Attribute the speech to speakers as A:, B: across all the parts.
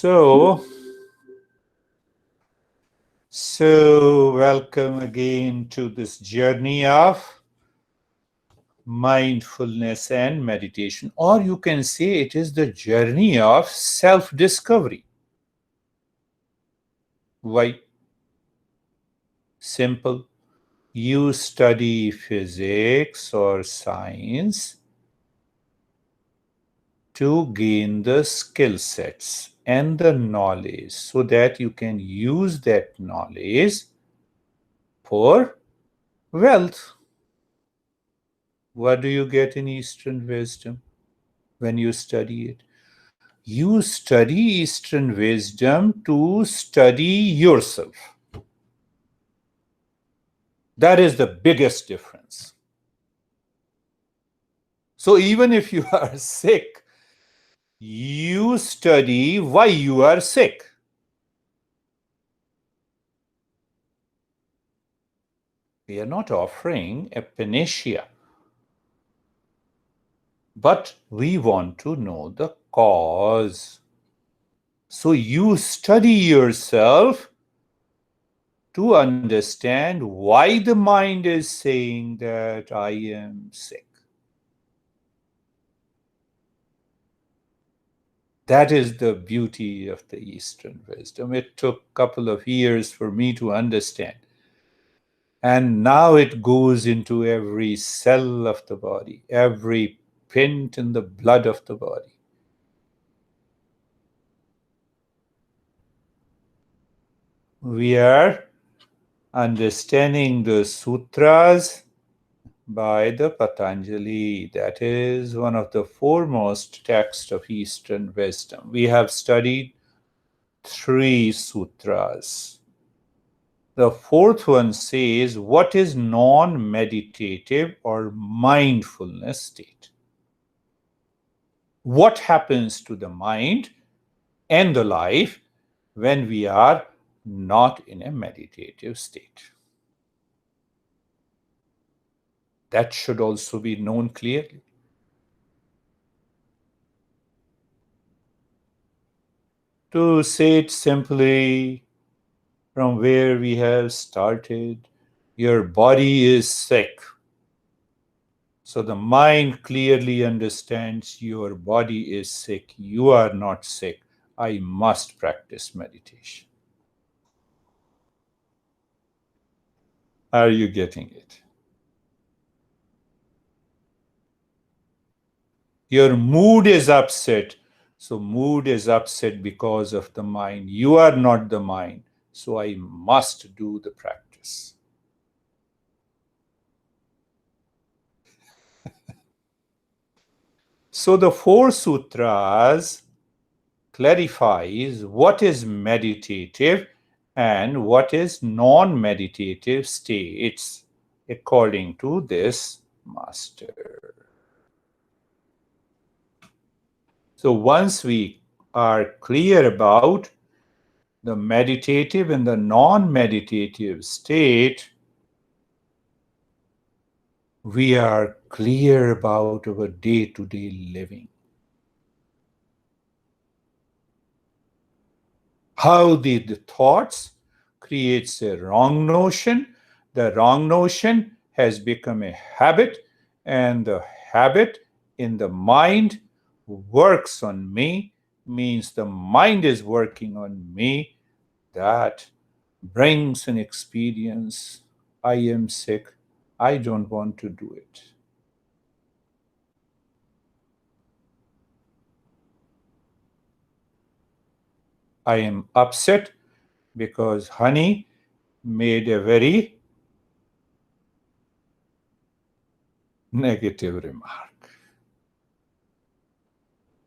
A: So welcome again to this journey of mindfulness and meditation, or you can say it is the journey of self-discovery. Why? Simple. You study physics or science to gain the skill sets and the knowledge so that you can use that knowledge for wealth. What do you get in Eastern wisdom when you study it? You study Eastern wisdom to study yourself. That is the biggest difference. So even if you are sick, you study why you are sick. We are not offering a panacea, but we want to know the cause. So you study yourself to understand why the mind is saying that I am sick. That is the beauty of the Eastern wisdom. It took a couple of years for me to understand. And now it goes into every cell of the body, every pint in the blood of the body. We are understanding the sutras by the Patanjali. That is one of the foremost texts of Eastern wisdom. We have studied 3 sutras. The 4th one says, what is non-meditative or mindfulness state? What happens to the mind and the life when we are not in a meditative state? That should also be known clearly. To say it simply, from where we have started, your body is sick. So the mind clearly understands your body is sick. You are not sick. I must practice meditation. Are you getting it? Your mood is upset. So mood is upset because of the mind. You are not the mind. So I must do the practice. So the 4 sutras clarifies what is meditative and what is non-meditative states according to this master. So once we are clear about the meditative and the non-meditative state, we are clear about our day-to-day living. How the thoughts creates a wrong notion. The wrong notion has become a habit, and the habit in the mind works on me, means the mind is working on me. That brings an experience. I am sick. I don't want to do it. I am upset because honey made a very negative remark.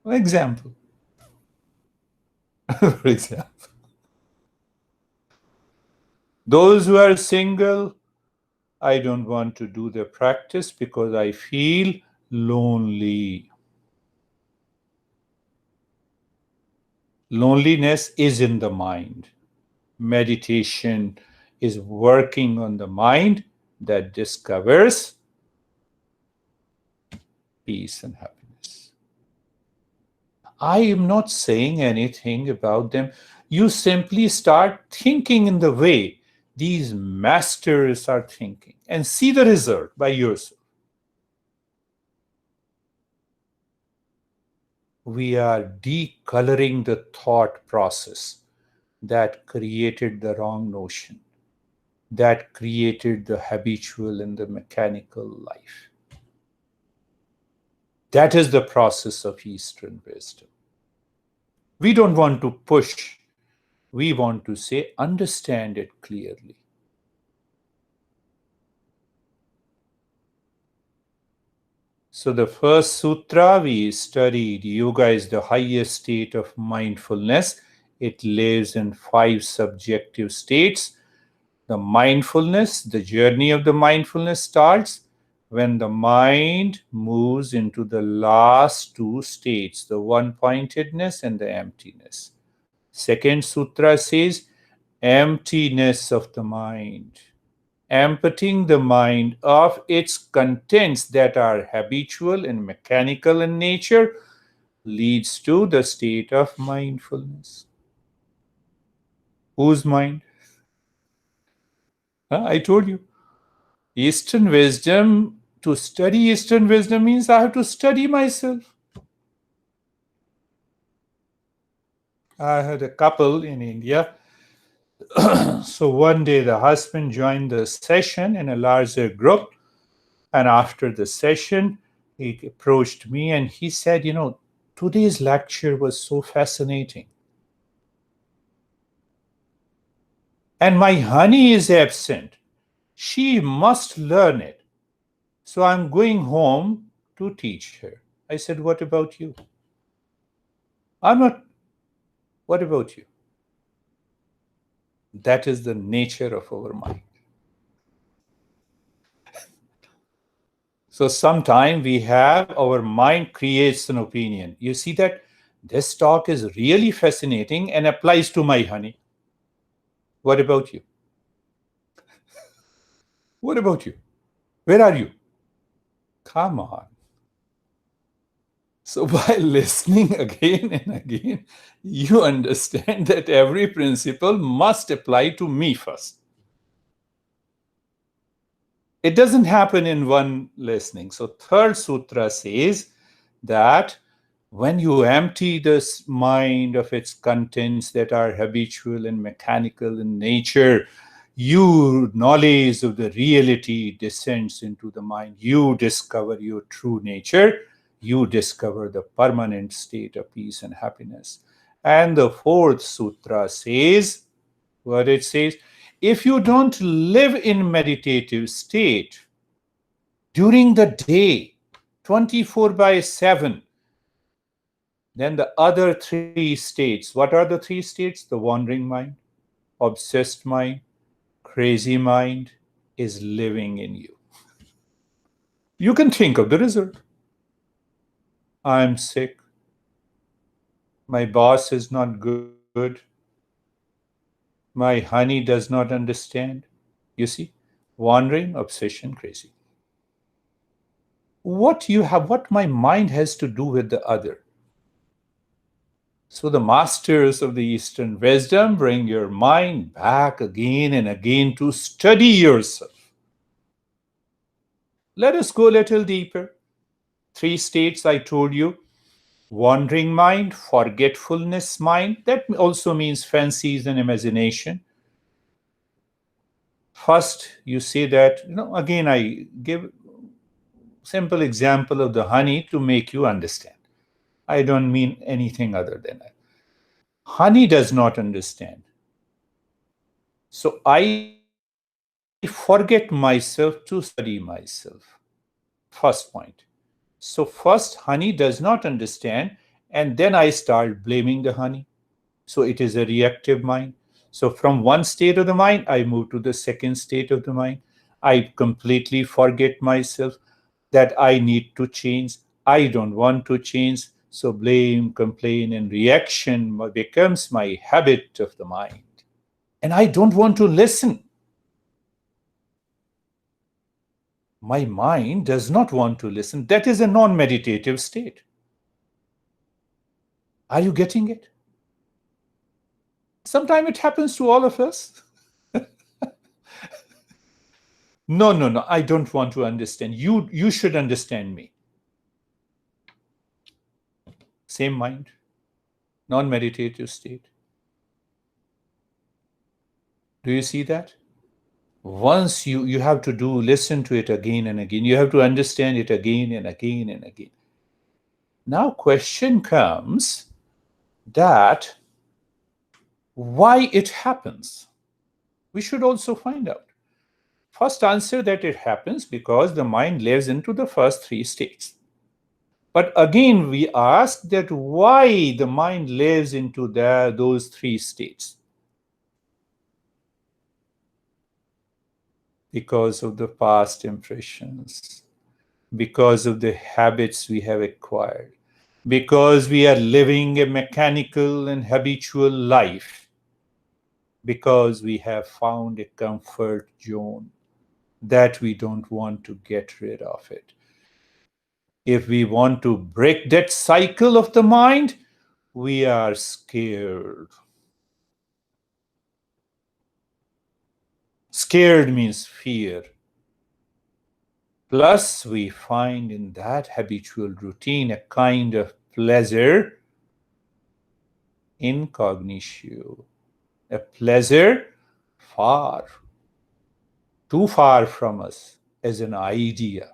A: For example, those who are single, I don't want to do the practice because I feel lonely. Loneliness is in the mind. Meditation is working on the mind that discovers peace and happiness. I am not saying anything about them. You simply start thinking in the way these masters are thinking and see the result by yourself. We are decoloring the thought process that created the wrong notion, that created the habitual and the mechanical life. That is the process of Eastern wisdom. We don't want to push, we want to say, understand it clearly. So, the first sutra we studied, yoga is the highest state of mindfulness. It lives in 5 subjective states. The mindfulness, the journey of the mindfulness starts when the mind moves into the last 2 states, the one pointedness and the emptiness. Second sutra says emptiness of the mind, emptying the mind of its contents that are habitual and mechanical in nature leads to the state of mindfulness. Whose mind? I told you. Eastern wisdom, to study Eastern wisdom means I have to study myself. I had a couple in India. So one day the husband joined the session in a larger group. And after the session, he approached me and he said, today's lecture was so fascinating. And my honey is absent. She must learn it. So I'm going home to teach her. I said, what about you? I'm not. What about you? That is the nature of our mind. So sometime we have our mind creates an opinion. You see that this talk is really fascinating and applies to my honey. What about you? What about you? Where are you? Come on. So by listening again and again, you understand that every principle must apply to me first. It doesn't happen in one listening. So third sutra says that when you empty this mind of its contents that are habitual and mechanical in nature, you knowledge of the reality descends into the mind. You discover your true nature. You discover the permanent state of peace and happiness. And the fourth sutra says, what it says, if you don't live in meditative state during the day, 24 by 7, then the other 3 states, what are the 3 states? The wandering mind, obsessed mind, crazy mind is living in you. You can think of the result. I'm sick. My boss is not good. My honey does not understand. You see, wandering, obsession, crazy. What my mind has to do with the other? So the masters of the Eastern wisdom bring your mind back again and again to study yourself. Let us go a little deeper. 3 states I told you: wandering mind, forgetfulness mind, that also means fancies and imagination. First, you say that, again, I give simple example of the honey to make you understand. I don't mean anything other than that. Honey does not understand. So I forget myself to study myself. First point. So first, honey does not understand, and then I start blaming the honey. So it is a reactive mind. So from one state of the mind, I move to the second state of the mind. I completely forget myself, that I need to change. I don't want to change. So blame, complain, and reaction becomes my habit of the mind. And I don't want to listen. My mind does not want to listen. That is a non meditative state. Are you getting it? Sometimes it happens to all of us. No, no, no. I don't want to understand. You should understand me. Same mind, non-meditative state. Do you see that? Once you have to listen to it again and again. You have to understand it again and again and again. Now question comes that why it happens. We should also find out. First answer that it happens because the mind lives into the first three states. But again, we ask that why the mind lives into those three states. Because of the past impressions, because of the habits we have acquired, because we are living a mechanical and habitual life, because we have found a comfort zone that we don't want to get rid of it. If we want to break that cycle of the mind, we are scared. Scared means fear. Plus, we find in that habitual routine a kind of pleasure incognitio, a pleasure far, too far from us as an idea.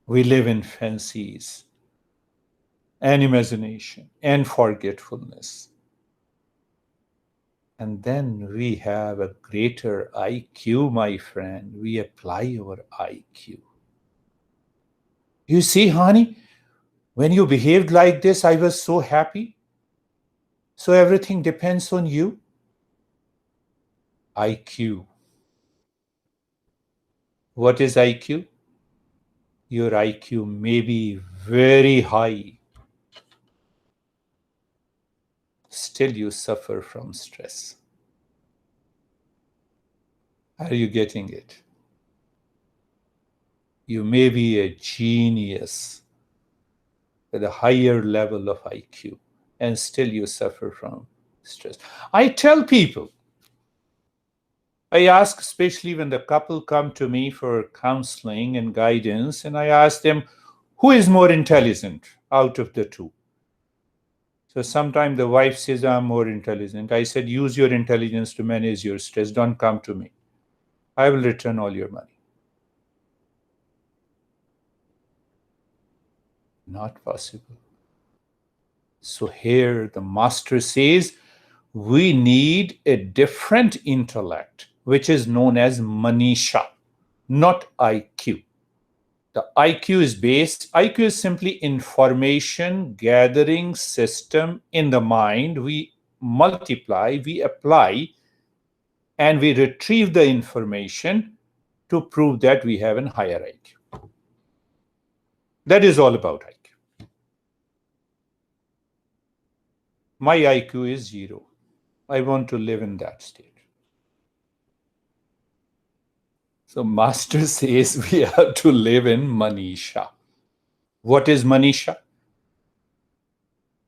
A: We live in fancies and imagination and forgetfulness. And then we have a greater IQ, my friend. We apply our IQ. You see, honey, when you behaved like this, I was so happy. So everything depends on you. IQ. What is IQ? Your IQ may be very high. Still, you suffer from stress. Are you getting it? You may be a genius with a higher level of IQ, and still you suffer from stress. I tell people, I ask, especially when the couple come to me for counseling and guidance, and I ask them, who is more intelligent out of the two? So sometimes the wife says, I'm more intelligent. I said, use your intelligence to manage your stress. Don't come to me. I will return all your money. Not possible. So here the master says, we need a different intellect, which is known as manisha, not IQ. The IQ is simply information gathering system in the mind. We multiply, we apply, and we retrieve the information to prove that we have a higher IQ. That is all about IQ. My IQ is 0. I want to live in that state. So Master says we have to live in Manisha. What is Manisha?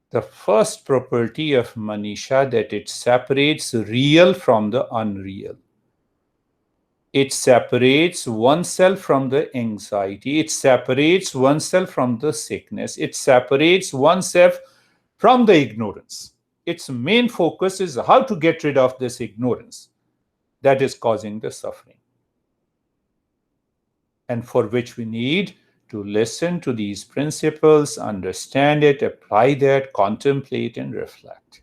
A: The first property of Manisha that it separates real from the unreal. It separates oneself from the anxiety. It separates oneself from the sickness. It separates oneself from the ignorance. Its main focus is how to get rid of this ignorance that is causing the suffering, and for which we need to listen to these principles, understand it, apply that, contemplate, and reflect.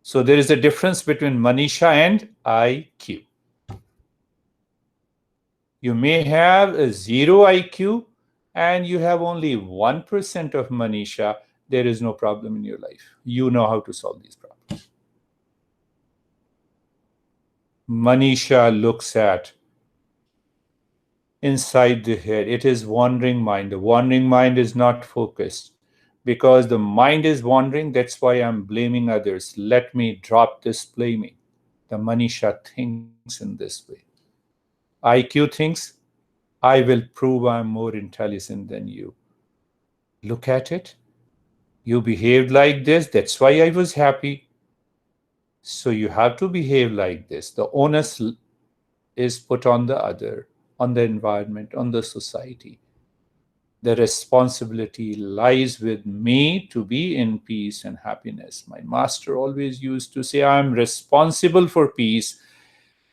A: So there is a difference between Manisha and IQ. You may have a 0 IQ and you have only 1% of Manisha. There is no problem in your life. You know how to solve these problems. Manisha looks at inside the head. It is wandering mind. The wandering mind is not focused. Because the mind is wandering, that's why I'm blaming others. Let me drop this blaming. The Manisha thinks in this way. IQ thinks, I will prove I'm more intelligent than you. Look at it. You behaved like this. That's why I was happy. So you have to behave like this. The onus is put on the other, on the environment, on the society. The responsibility lies with me to be in peace and happiness. My master always used to say, I'm responsible for peace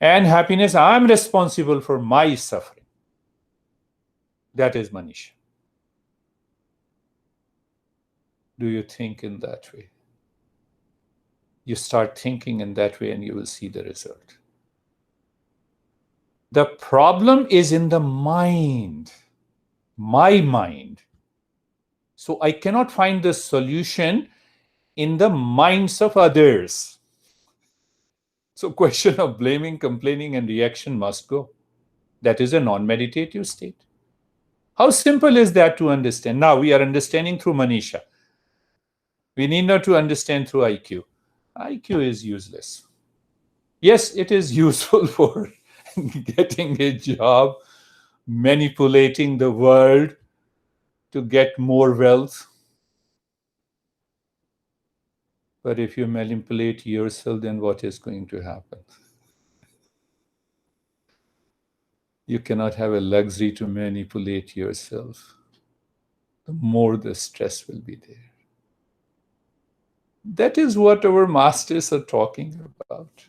A: and happiness. I'm responsible for my suffering. That is Manisha. Do you think in that way? You start thinking in that way and you will see the result. The problem is in the mind, my mind. So I cannot find the solution in the minds of others. So question of blaming, complaining, and reaction must go. That is a non-meditative state. How simple is that to understand? Now we are understanding through Manisha. We need not to understand through IQ. IQ is useless. Yes, it is useful for getting a job, manipulating the world to get more wealth. But if you manipulate yourself, then what is going to happen? You cannot have a luxury to manipulate yourself. The more the stress will be there. That is what our masters are talking about.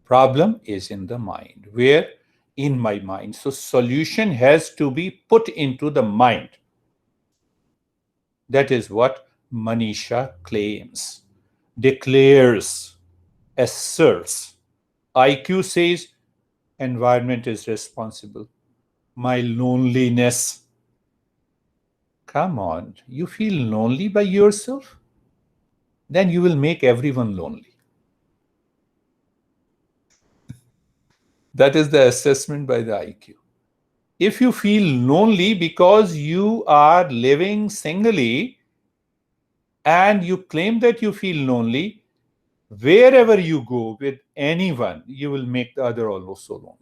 A: Problem is in the mind. Where? In my mind. So solution has to be put into the mind. That is what Manisha claims, declares, asserts. IQ says environment is responsible. My loneliness. Come on, you feel lonely by yourself? Then you will make everyone lonely. That is the assessment by the IQ. If you feel lonely because you are living singly and you claim that you feel lonely, wherever you go with anyone, you will make the other also lonely.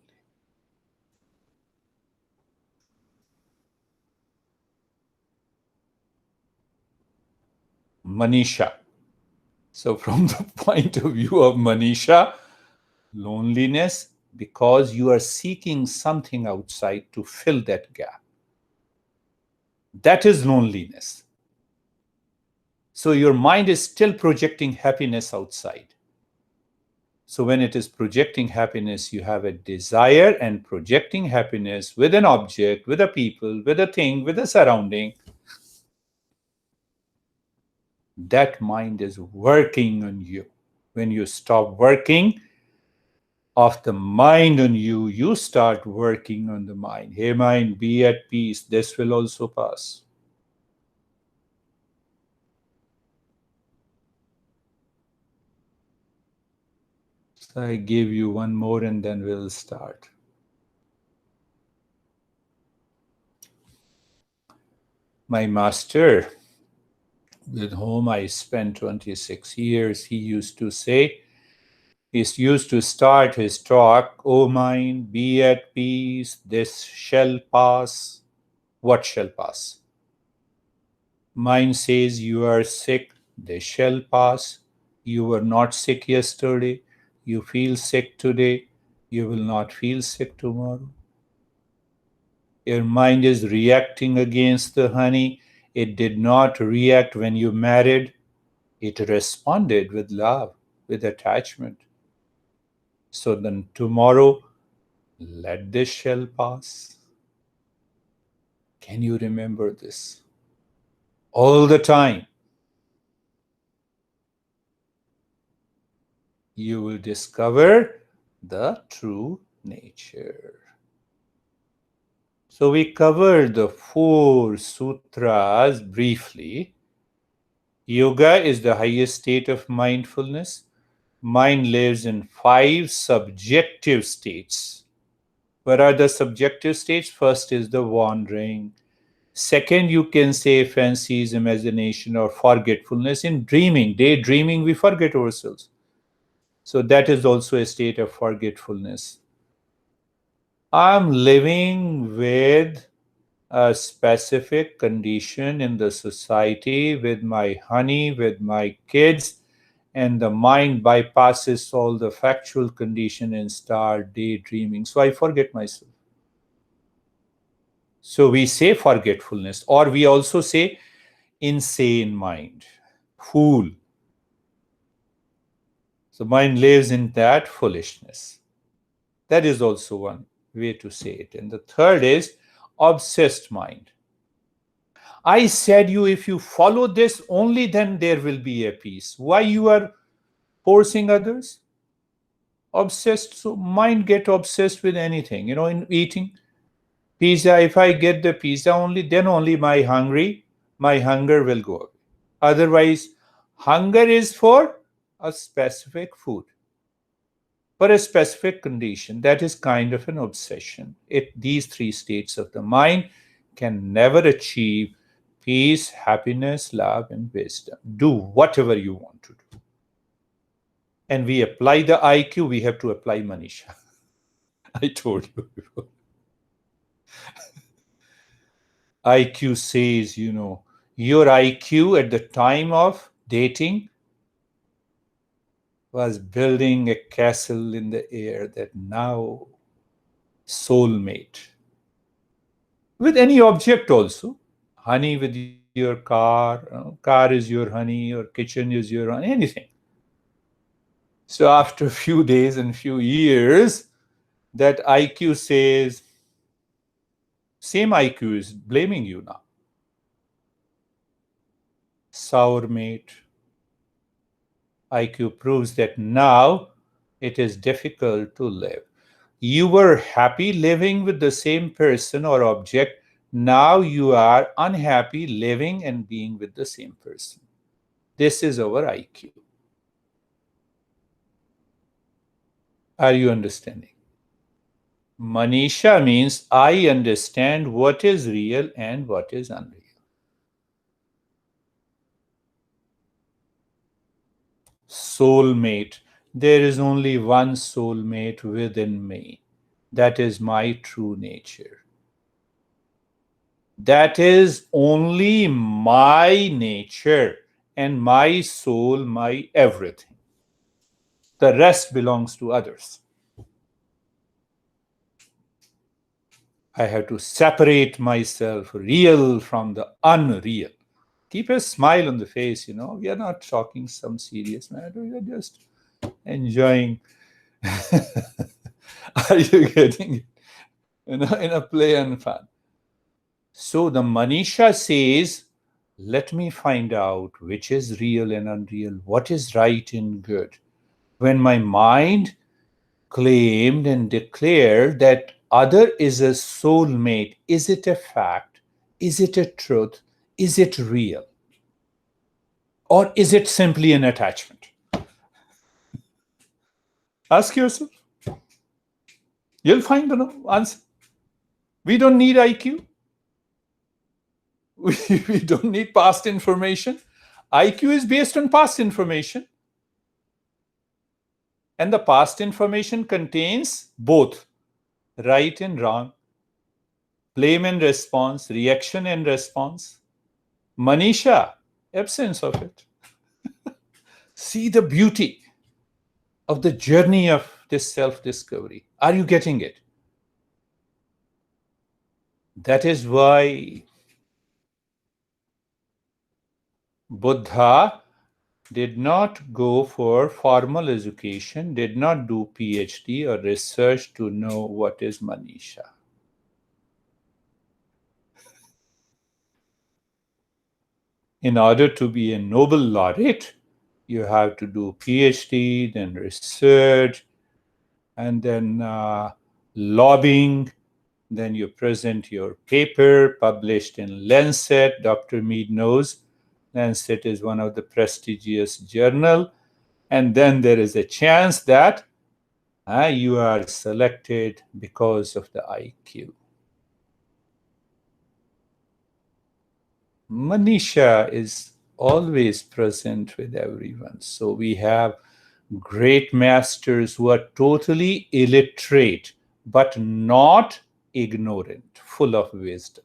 A: Manisha. So, from the point of view of Manisha, loneliness because you are seeking something outside to fill that gap. That is loneliness. So, your mind is still projecting happiness outside. So, when it is projecting happiness, you have a desire and projecting happiness with an object, with a people, with a thing, with a surrounding. That mind is working on you. When you stop working of the mind on you, you start working on the mind. Hey, mind, be at peace. This will also pass. So I give you one more and then we'll start. My master, with whom I spent 26 years, he used to start his talk, O mind, be at peace, this shall pass. What shall pass? Mind says you are sick, this shall pass. You were not sick yesterday, you feel sick today, you will not feel sick tomorrow. Your mind is reacting against the honey. It did not react when you married. It responded with love, with attachment. So then tomorrow, let this shell pass. Can you remember this? All the time. You will discover the true nature. So we covered the 4 sutras briefly. Yoga is the highest state of mindfulness. Mind lives in 5 subjective states. What are the subjective states? First is the wandering. Second, you can say fancies, imagination, or forgetfulness. In dreaming, daydreaming, we forget ourselves. So that is also a state of forgetfulness. I'm living with a specific condition in the society with my honey, with my kids, and the mind bypasses all the factual condition and start daydreaming. So I forget myself. So we say forgetfulness, or we also say insane mind, fool. So mind lives in that foolishness. That is also one way to say it. And the third is obsessed mind. I said you, if you follow this, only then there will be a peace. Why you are forcing others? Obsessed. So mind get obsessed with anything. In eating pizza, if I get the pizza only, then only my hunger will go away. Otherwise, hunger is for a specific food, for a specific condition. That is kind of an obsession. These three states of the mind can never achieve peace, happiness, love, and wisdom. Do whatever you want to do. And we apply the IQ, we have to apply Manisha. I told you before. IQ says, your IQ at the time of dating was building a castle in the air that now soulmate. With any object also. Honey with your car is your honey, your kitchen is your honey, anything. So after a few days and few years, that IQ says, same IQ is blaming you now. Sour mate. IQ proves that now it is difficult to live. You were happy living with the same person or object. Now you are unhappy living and being with the same person. This is our IQ. Are you understanding? Manisha means I understand what is real and what is unreal. Soulmate. There is only one soulmate within me. That is my true nature. That is only my nature and my soul, my everything. The rest belongs to others. I have to separate myself, real from the unreal. Keep a smile on the face, We are not talking some serious matter. We are just enjoying. Are you getting it? In a play and fun. So the Manisha says, let me find out which is real and unreal, what is right and good. When my mind claimed and declared that other is a soulmate, is it a fact? Is it a truth? Is it real? Or is it simply an attachment? Ask yourself. You'll find the answer. We don't need IQ. We don't need past information. IQ is based on past information. And the past information contains both right and wrong, blame and response, reaction and response. Manisha, absence of it. See the beauty of the journey of this self-discovery. Are you getting it? That is why Buddha did not go for formal education, did not do PhD or research to know what is Manisha. In order to be a Nobel laureate, you have to do PhD, then research, and then lobbying. Then you present your paper published in Lancet. Dr. Mead knows Lancet is one of the prestigious journal. And then there is a chance that you are selected because of the IQ. Manisha is always present with everyone. So we have great masters who are totally illiterate but not ignorant, full of wisdom.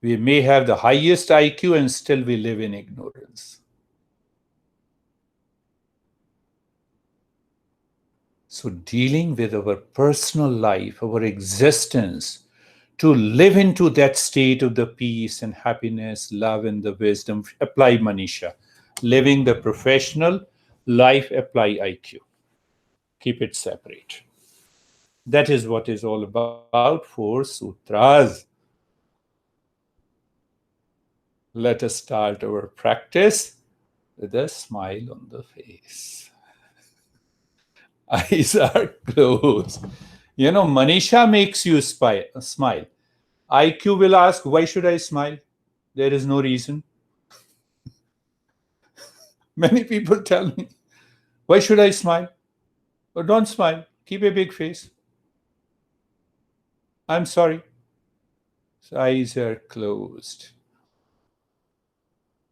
A: We may have the highest IQ and still we live in ignorance. So, dealing with our personal life, our existence, to live into that state of the peace and happiness, love, and the wisdom, apply Manisha. Living the professional life, apply IQ. Keep it separate. That is what is all about for sutras. Let us start our practice with a smile on the face. Eyes are closed. Manisha makes you smile. IQ will ask, why should I smile? There is no reason. Many people tell me, why should I smile? Oh, don't smile. Keep a big face. I'm sorry. So eyes are closed.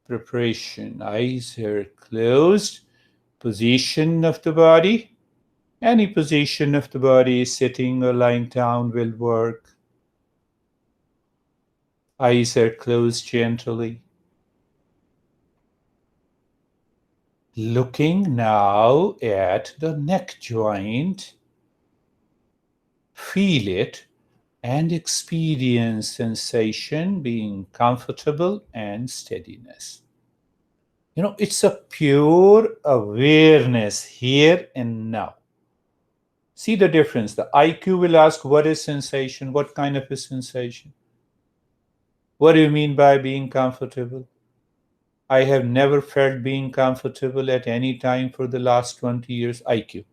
A: Preparation. Eyes are closed. Position of the body. Any position of the body, sitting or lying down, will work. Eyes are closed gently. Looking now at the neck joint. Feel it and experience sensation being comfortable and steadiness. It's a pure awareness here and now. See the difference. The IQ will ask, what is sensation? What kind of a sensation? What do you mean by being comfortable? I have never felt being comfortable at any time for the last 20 years. IQ.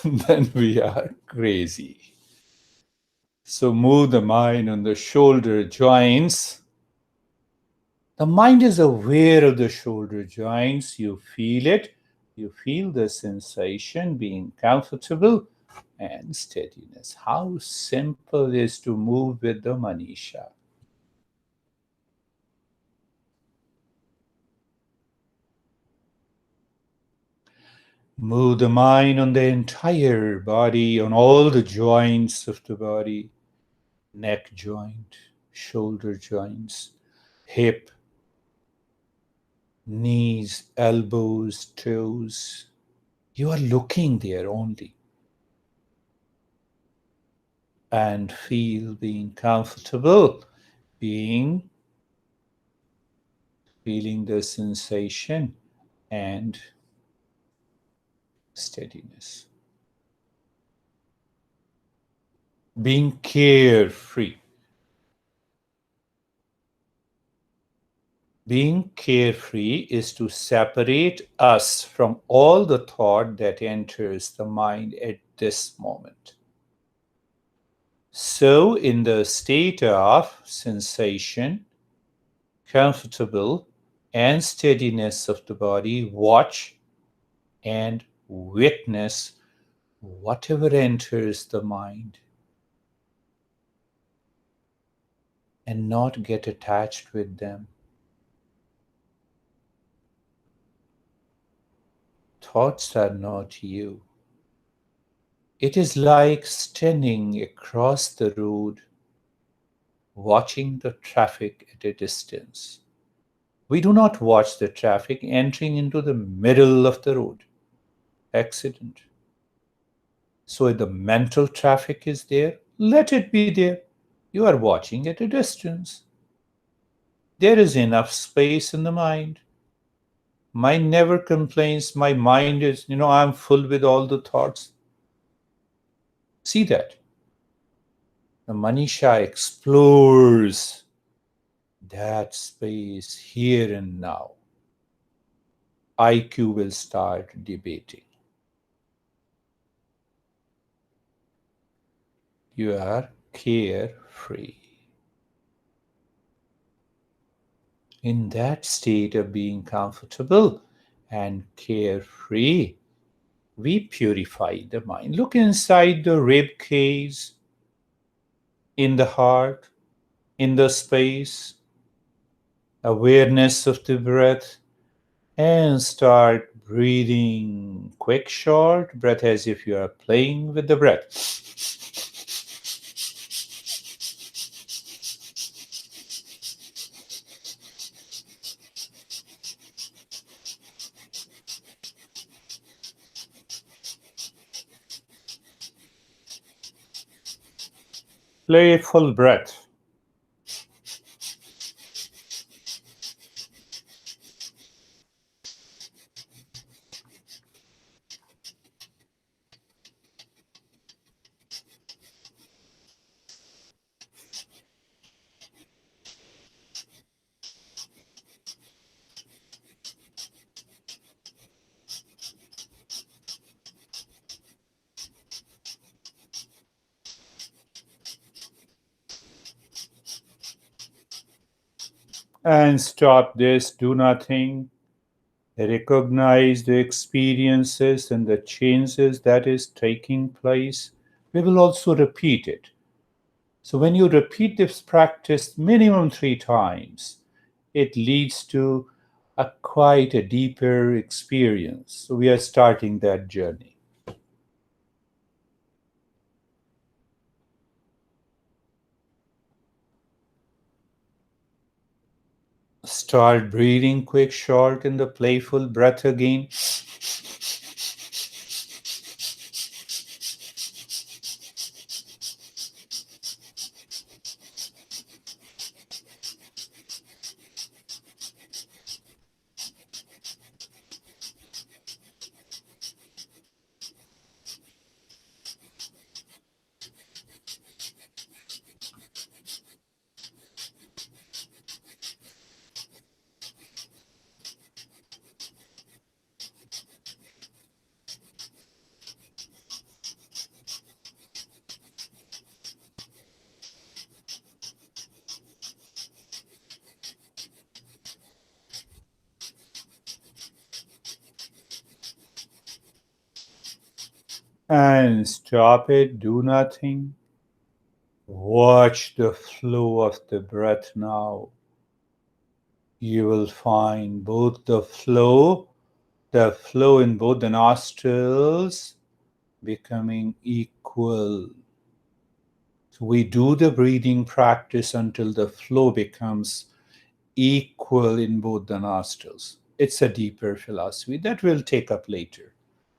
A: Then we are crazy. So move the mind on the shoulder joints. The mind is aware of the shoulder joints. You feel it. You feel the sensation being comfortable and steadiness. How simple it is to move with the Manisha. Move the mind on the entire body, on all the joints of the body. Neck joint, shoulder joints, hip, knees, elbows, toes. You are looking there only. And feel being comfortable, feeling the sensation and steadiness. Being carefree. Being carefree is to separate us from all the thought that enters the mind at this moment. So, in the state of sensation, comfortable, and steadiness of the body, watch and witness whatever enters the mind and not get attached with them. Thoughts are not you. It is like standing across the road, watching the traffic at a distance. We do not watch the traffic entering into the middle of the road. Accident. So if the mental traffic is there, let it be there. You are watching at a distance. There is enough space in the mind. Mind never complains. My mind is, I'm full with all the thoughts. See that. The Manisha explores that space here and now. IQ will start debating. You are carefree. In that state of being comfortable and carefree, we purify the mind. Look inside the rib cage, in the heart, in the space. awareness of the breath, and start breathing quick, short breath as if you are playing with the breath. Playful breath. And stop this, do nothing. Recognize the experiences and the changes that is taking place. We will also repeat it. So when you repeat this practice minimum 3 times, it leads to a quite a deeper experience. So we are starting that journey. Start breathing quick, short, in the playful breath again. And stop it, do nothing. Watch the flow of the breath now. You will find both the flow in both the nostrils becoming equal. So we do the breathing practice until the flow becomes equal in both the nostrils. It's a deeper philosophy that we'll take up later.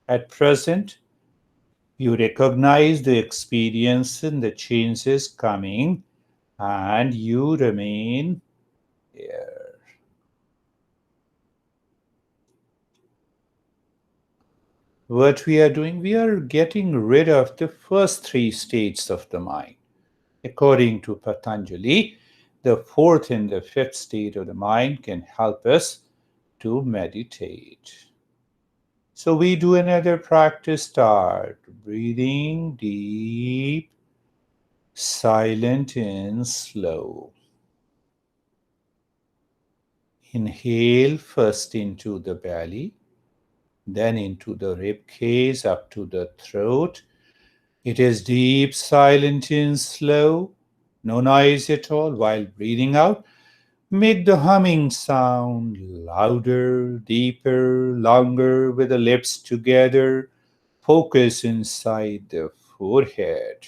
A: At present, you recognize the experience and the changes coming, and you remain here. What we are doing, we are getting rid of the first 3 states of the mind. According to Patanjali, the fourth and the fifth state of the mind can help us to meditate. So we do another practice. Start breathing deep, silent, and slow. Inhale first into the belly, then into the rib cage up to the throat. It is deep, silent, and slow. No noise at all. While breathing out, make the humming sound louder, deeper, longer with the lips together. Focus inside the forehead.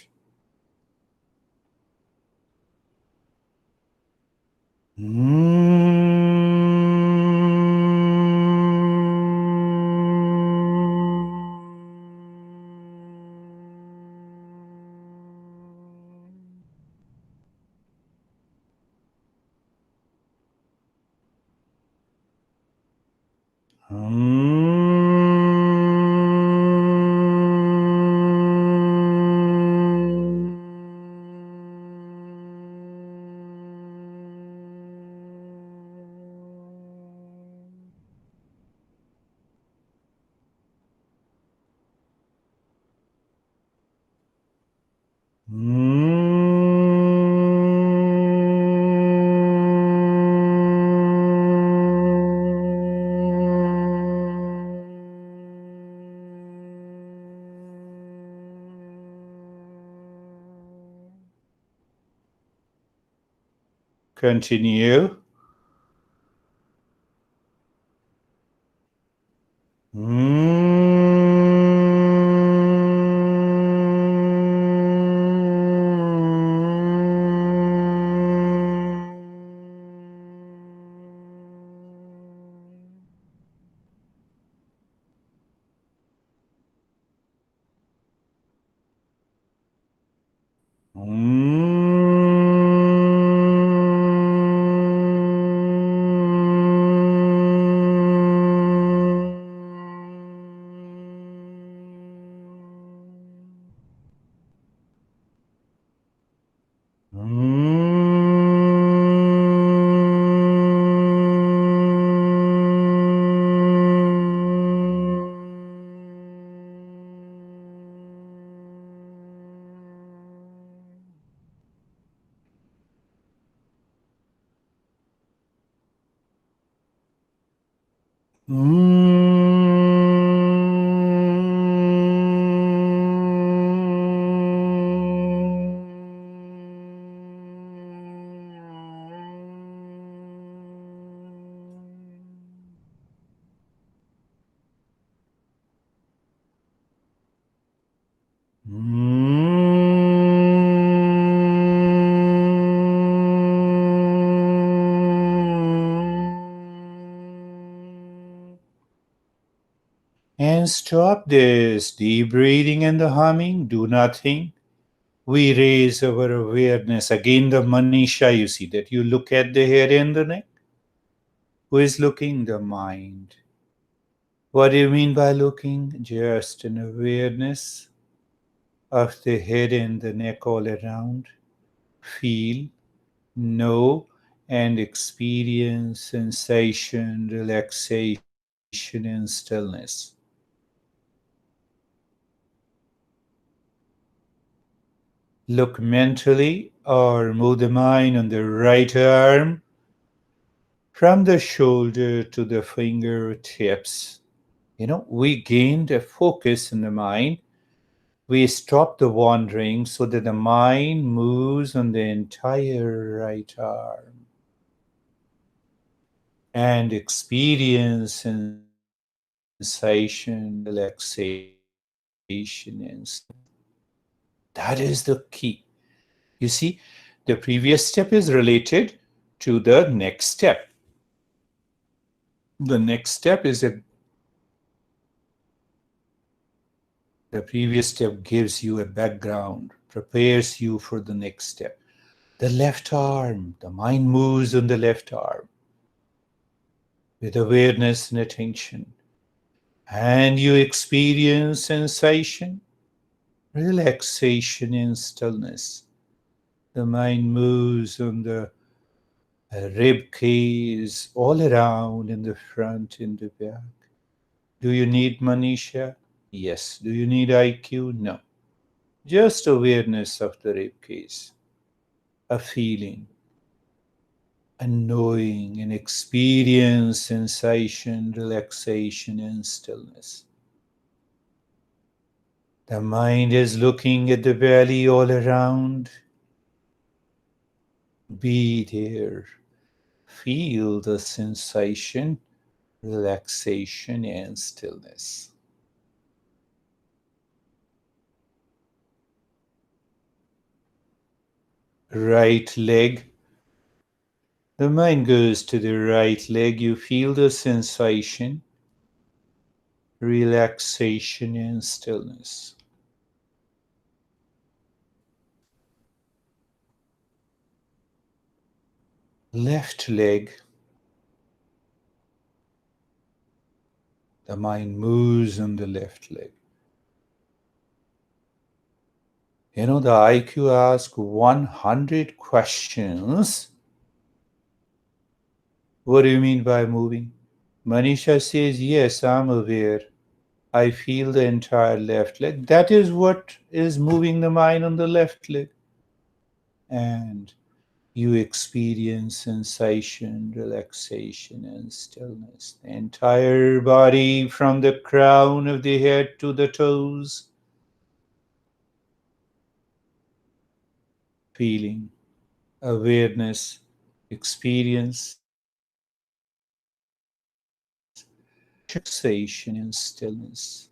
A: Continue. And stop this deep breathing and the humming. Do nothing. We raise our awareness. Again, the Manisha, you see that you look at the head and the neck. Who is looking? The mind. What do you mean by looking? Just an awareness of the head and the neck all around. Feel, know, and experience sensation, relaxation, and stillness. Look mentally or move the mind on the right arm from the shoulder to the fingertips. We gained a focus in the mind. We stop the wandering so that the mind moves on the entire right arm and experience sensation, relaxation, and that is the key. You see, the previous step is related to the next step. The next step is the previous step gives you a background, prepares you for the next step. The left arm, the mind moves on the left arm with awareness and attention. And you experience sensation, relaxation, and stillness. The mind moves on the rib cage, all around, in the front, in the back. Do you need Manisha? Yes. Do you need IQ? No. Just awareness of the rib cage, a feeling, a knowing, an experience, sensation, relaxation, and stillness. The mind is looking at the belly all around. Be there. Feel the sensation, relaxation, and stillness. Right leg. The mind goes to the right leg. You feel the sensation, relaxation, and stillness. Left leg. The mind moves on the left leg. The IQ asks 100 questions. What do you mean by moving? Manisha says, yes, I'm aware. I feel the entire left leg. That is what is moving the mind on the left leg. And you experience sensation, relaxation, and stillness. The entire body from the crown of the head to the toes. Feeling, awareness, experience, relaxation and stillness.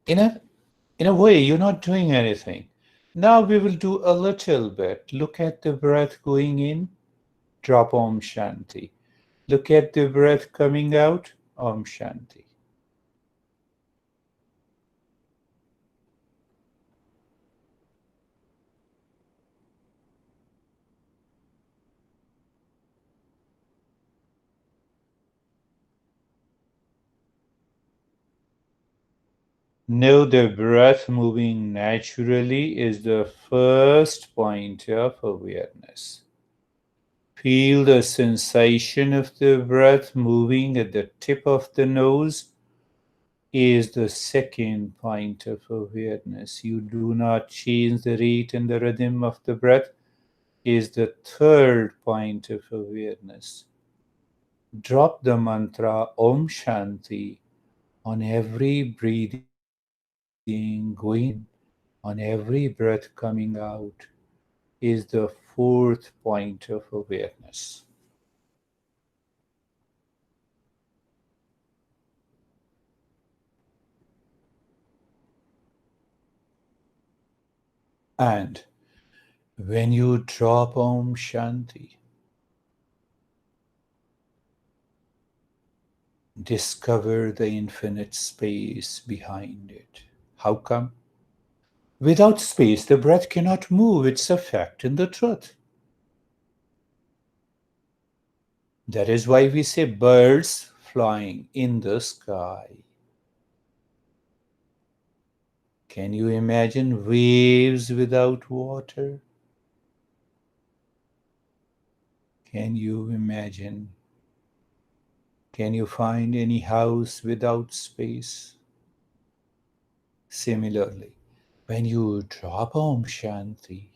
A: In a in a way, you're not doing anything. Now we will do a little bit. Look at the breath going in, drop Om Shanti. Look at the breath coming out, Om Shanti. Know the breath moving naturally is the first point of awareness. Feel the sensation of the breath moving at the tip of the nose is the second point of awareness. You do not change the rate and the rhythm of the breath is the third point of awareness. Drop the mantra Om Shanti on every breathing going in, on every breath coming out is the fourth point of awareness. And when you drop Om Shanti, discover the infinite space behind it. How come? Without space, the breath cannot move its effect in the truth. That is why we say birds flying in the sky. Can you imagine waves without water? Can you imagine? Can you find any house without space? Similarly, when you drop Om Shanti,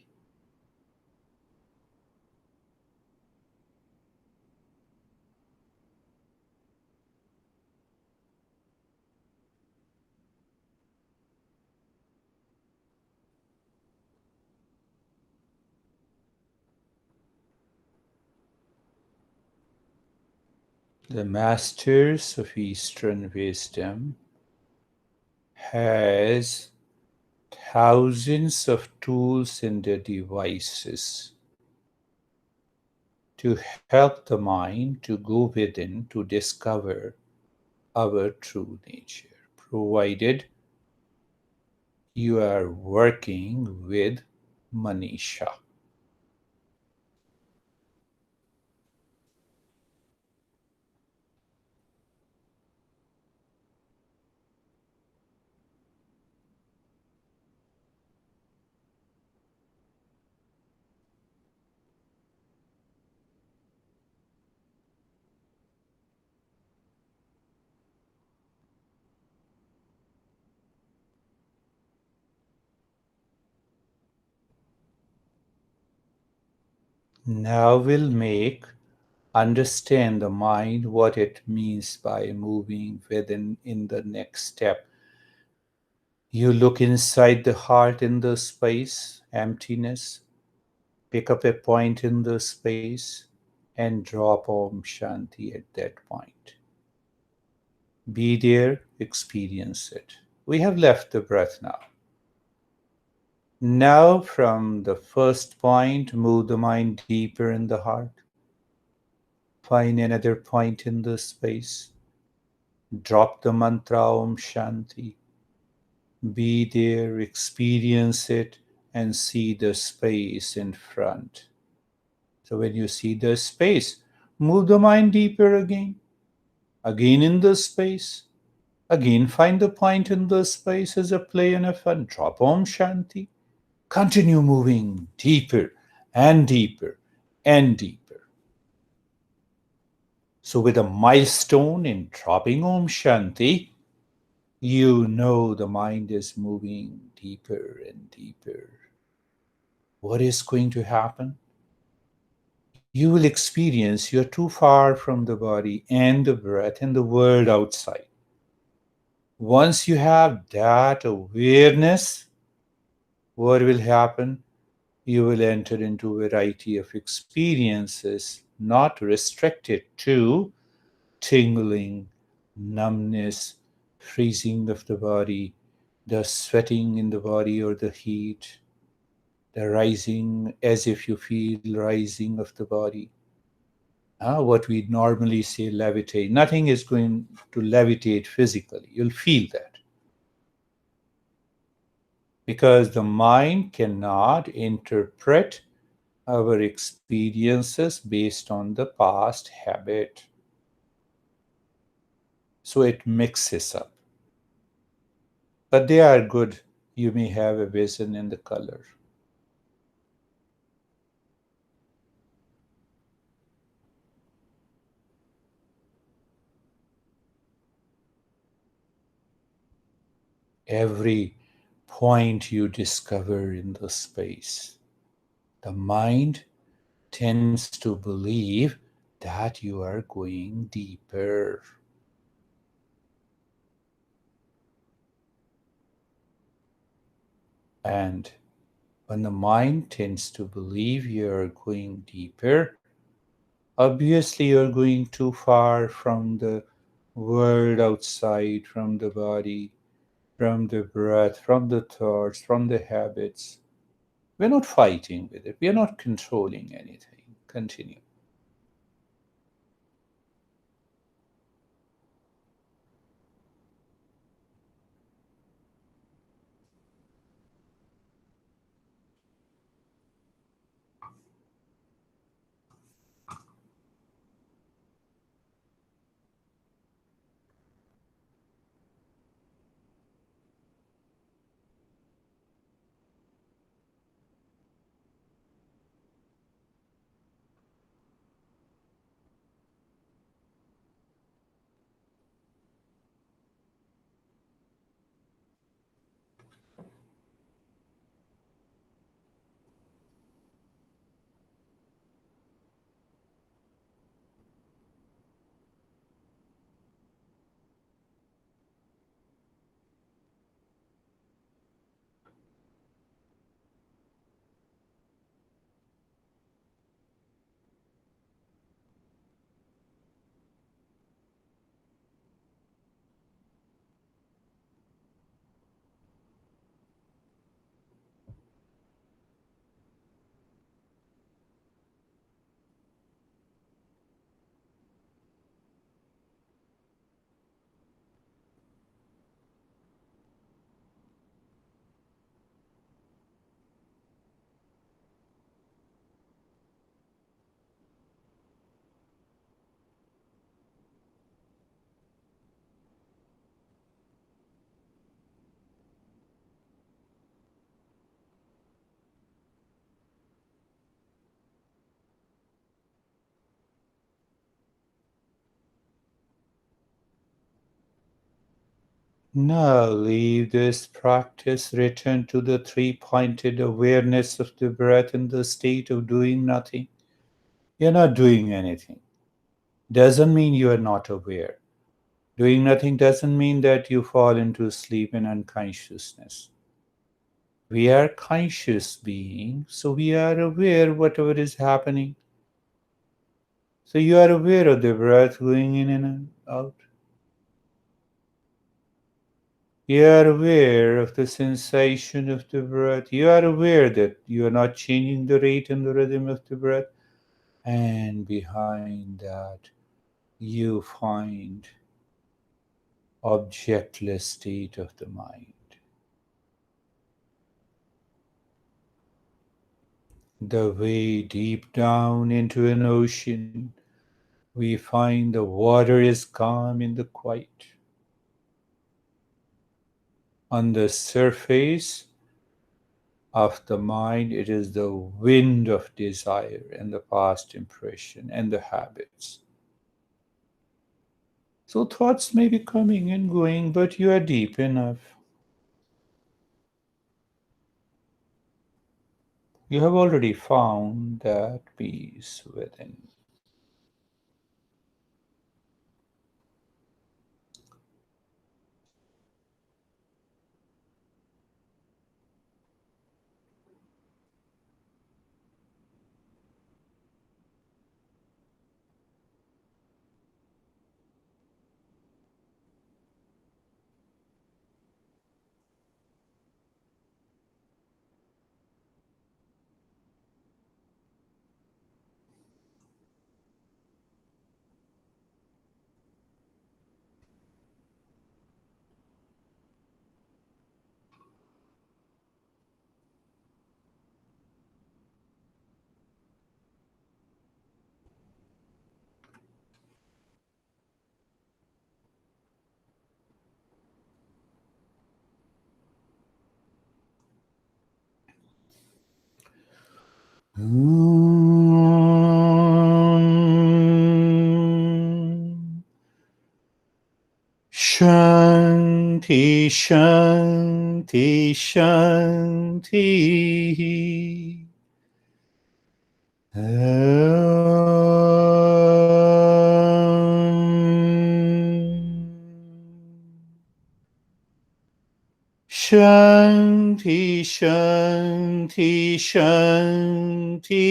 A: the masters of Eastern wisdom has thousands of tools and devices to help the mind to go within to discover our true nature, provided you are working with Manisha. Now we'll make understand the mind what it means by moving within in the next step. You look inside the heart in the space, emptiness, pick up a point in the space and drop Om Shanti at that point. Be there, experience it. We have left the breath now. Now, from the first point, move the mind deeper in the heart. Find another point in the space. Drop the mantra Om Shanti. Be there, experience it, and see the space in front. So when you see the space, move the mind deeper again. Again in the space. Again find the point in the space as a play and a fun. Drop Om Shanti. Continue moving deeper and deeper and deeper. So with a milestone in dropping Om Shanti, you know the mind is moving deeper and deeper. What is going to happen? You will experience you're too far from the body and the breath and the world outside. Once you have that awareness, what will happen? You will enter into a variety of experiences not restricted to tingling, numbness, freezing of the body, the sweating in the body or the heat, the rising as if you feel rising of the body. What we normally say levitate. Nothing is going to levitate physically. You'll feel that. Because the mind cannot interpret our experiences based on the past habit. So it mixes up. But they are good. You may have a vision in the color. Every point you discover in the space, the mind tends to believe that you are going deeper. And when the mind tends to believe you are going deeper, obviously you're going too far from the world outside, from the body, from the breath, from the thoughts, from the habits. We're not fighting with it. We're not controlling anything. Continue. Now leave this practice, return to the three-pointed awareness of the breath in the state of doing nothing. You're not doing anything. Doesn't mean you are not aware. Doing nothing doesn't mean that you fall into sleep and unconsciousness. We are conscious beings, so we are aware whatever is happening. So you are aware of the breath going in and out. You are aware of the sensation of the breath. You are aware that you are not changing the rate and the rhythm of the breath. And behind that, you find objectless state of the mind. The way deep down into an ocean, we find the water is calm in the quiet. On the surface of the mind, it is the wind of desire and the past impression and the habits. So thoughts may be coming and going, but you are deep enough. You have already found that peace within. Shanti, Shanti, Shanti. Shanti, Shanti, Shanti.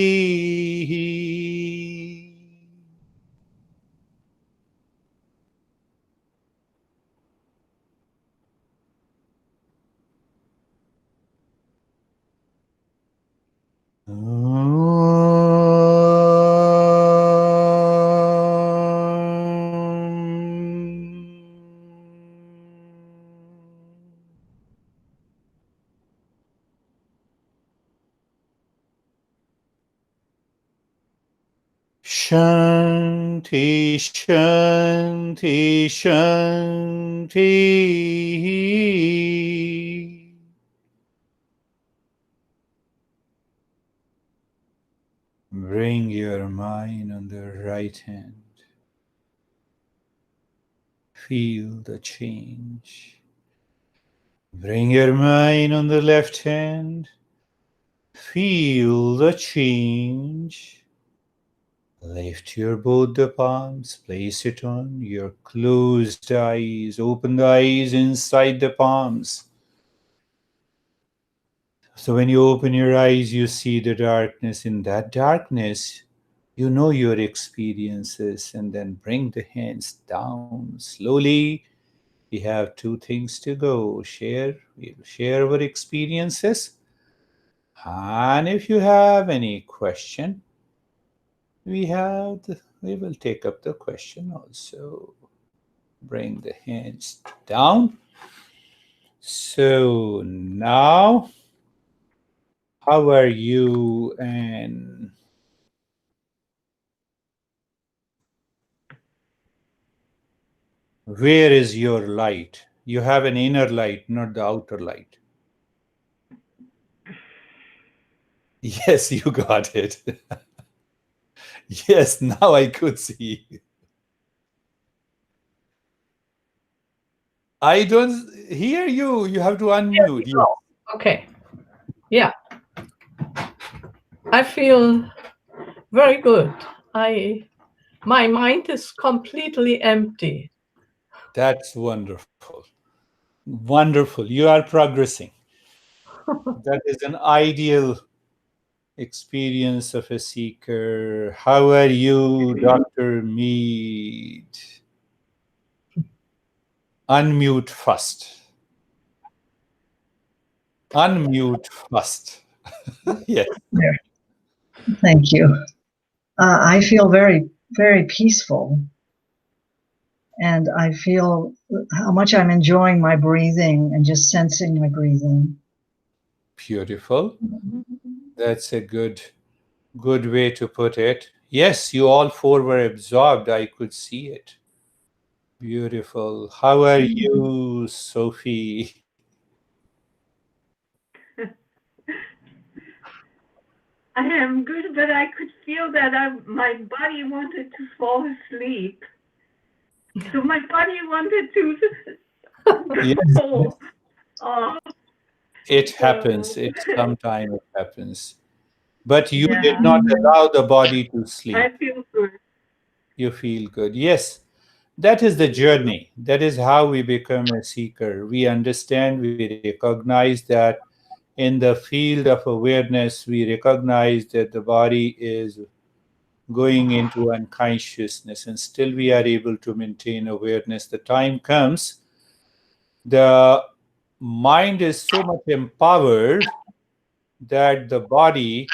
A: Shanti, Shanti, Shanti. Bring your mind on the right hand. Feel the change. Bring your mind on the left hand. Feel the change. Lift your both the palms, place it on your closed eyes. Open the eyes inside the palms. So when you open your eyes, you see the darkness. In that darkness, you know your experiences, and then bring the hands down slowly. We have two things to go. We'll share our experiences. And if you have any question, we will take up the question also. Bring the hands down. So now, how are you, and where is your light? You have an inner light, not the outer light. Yes, you got it. Yes, now I could see. I don't hear you. You have to unmute. Yes.
B: Okay. Yeah. I feel very good. My mind is completely empty.
A: That's wonderful. Wonderful. You are progressing. That is an ideal experience of a seeker. How are you, Dr. Mead? Unmute first. Unmute first. Yes.
C: Thank you. I feel very, very peaceful. And I feel how much I'm enjoying my breathing and just sensing my breathing.
A: Beautiful. That's a good way to put it. Yes, you all four were absorbed. I could see it. Beautiful. How are you, Sophie?
D: I am good, but I could feel that my body wanted to fall asleep. So my body wanted to
A: Yes,
D: go off.
A: it happens. It sometimes it happens. But you did not allow the body to sleep.
D: I feel good.
A: You feel good. Yes, that is the journey. That is how we become a seeker. We understand, we recognize that in the field of awareness, we recognize that the body is going into unconsciousness, and still we are able to maintain awareness. The time comes, the mind is so much empowered that the body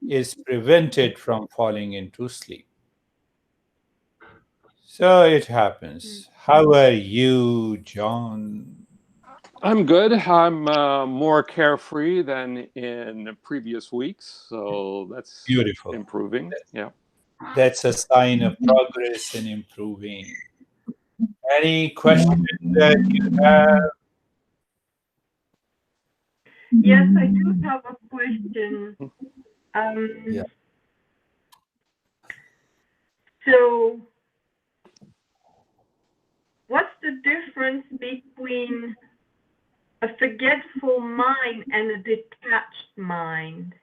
A: is prevented from falling into sleep. So it happens. How are you, John?
E: I'm good. I'm more carefree than in previous weeks, so that's
A: Beautiful.
E: improving. Yeah.
A: That's a sign of progress and improving. Any question that you have?
D: Yes, I do have a question.
A: Yeah.
D: So, what's the difference between a forgetful mind and a detached mind?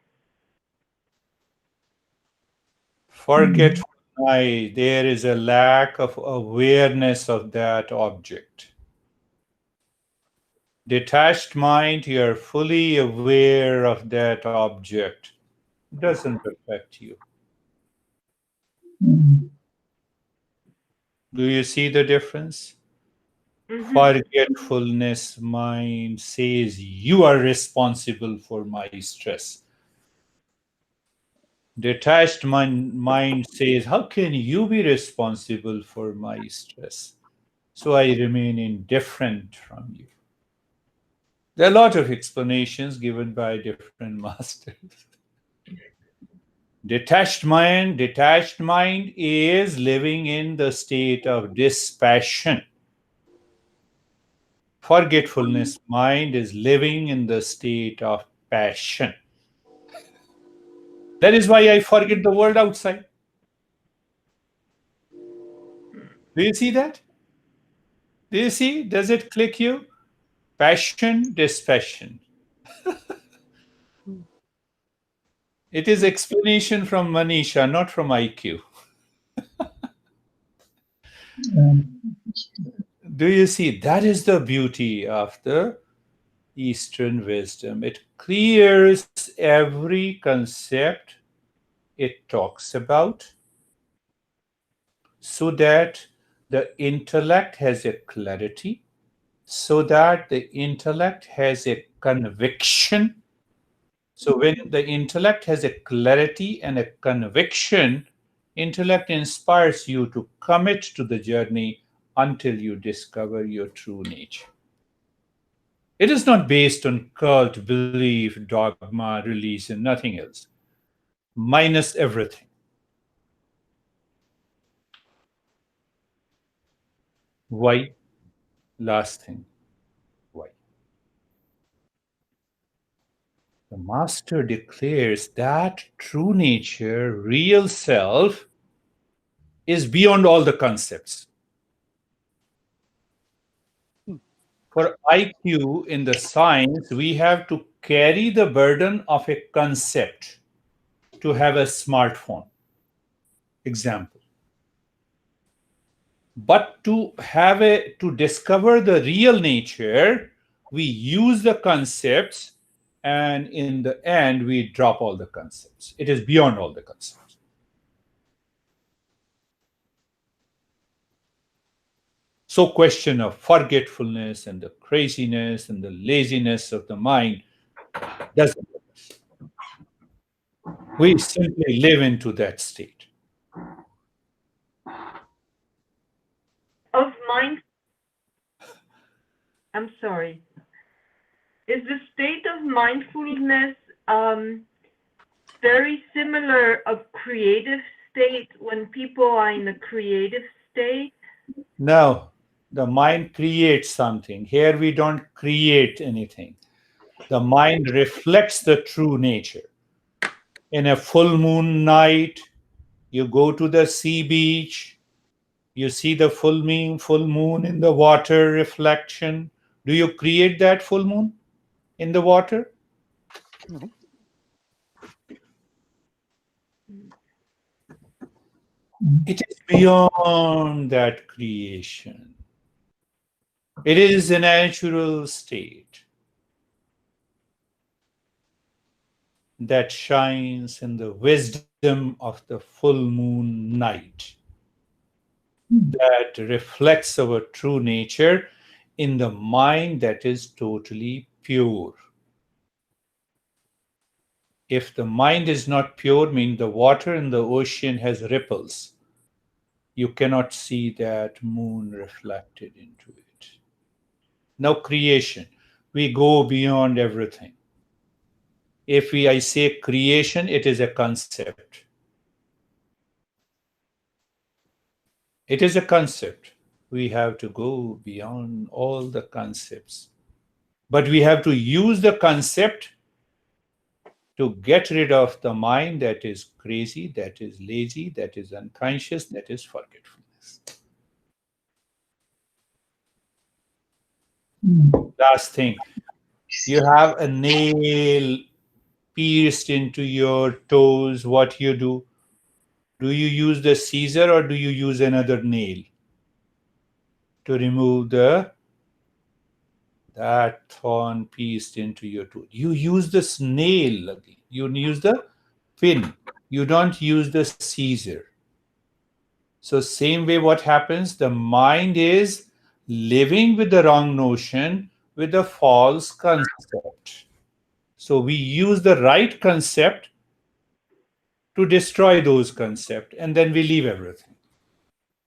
A: Forgetful mind, there is a lack of awareness of that object. Detached mind, you're fully aware of that object. Doesn't affect you.
C: Mm.
A: Do you see the difference?
D: Mhm.
A: Forgetfulness mind says you are responsible for my stress. Detached mind says, how can you be responsible for my stress? So I remain indifferent from you. There are a lot of explanations given by different masters. Detached mind is living in the state of dispassion. Forgetfulness mind is living in the state of passion. That is why I forget the world outside. Do you see that? Do you see? Does it click you? Passion, dispassion. It is explanation from Manisha, not from IQ. Do you see? That is the beauty of the Eastern wisdom. It clears every concept it talks about so that the intellect has a clarity, so that the intellect has a conviction. So when the intellect has a clarity and a conviction, intellect inspires you to commit to the journey until you discover your true nature. It is not based on cult, belief, dogma, religion, nothing else, minus everything. Why? Last thing. Why? The master declares that true nature, real self, is beyond all the concepts. For IQ in the science, we have to carry the burden of a concept to have a smartphone. Example. But to discover the real nature, we use the concepts, and in the end, we drop all the concepts. It is beyond all the concepts. So, question of forgetfulness and the craziness and the laziness of the mind doesn't. We simply live into that state.
D: Of mind, I'm sorry. Is the state of mindfulness very similar of creative state when people are in a creative state?
A: No, the mind creates something. Here we don't create anything. The mind reflects the true nature. In a full moon night, you go to the sea beach, you see the full moon in the water reflection. Do you create that full moon in the water? It is beyond that creation. It is a natural state that shines in the wisdom of the full moon night, that reflects our true nature in the mind that is totally pure. If the mind is not pure, means the water in the ocean has ripples. You cannot see that moon reflected into it. Now, creation, we go beyond everything. If I say creation, it is a concept. It is a concept. We have to go beyond all the concepts. But we have to use the concept to get rid of the mind that is crazy, that is lazy, that is unconscious, that is forgetfulness. Last thing, you have a nail pierced into your toes. What you do? Do you use the scissor or do you use another nail to remove that thorn pierced into your tooth? You use the nail again. You use the pin. You don't use the scissor. So same way what happens, the mind is living with the wrong notion, with a false concept. So we use the right concept to destroy those concepts, and then we leave everything.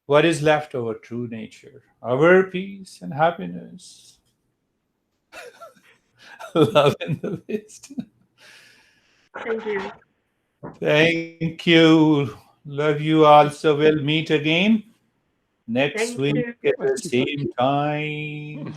A: What is left of our true nature? Our peace and happiness. Love and the wisdom.
D: Thank you.
A: Thank you. Love you also. We'll meet again next
D: Thank
A: week
D: you.
A: at the same time.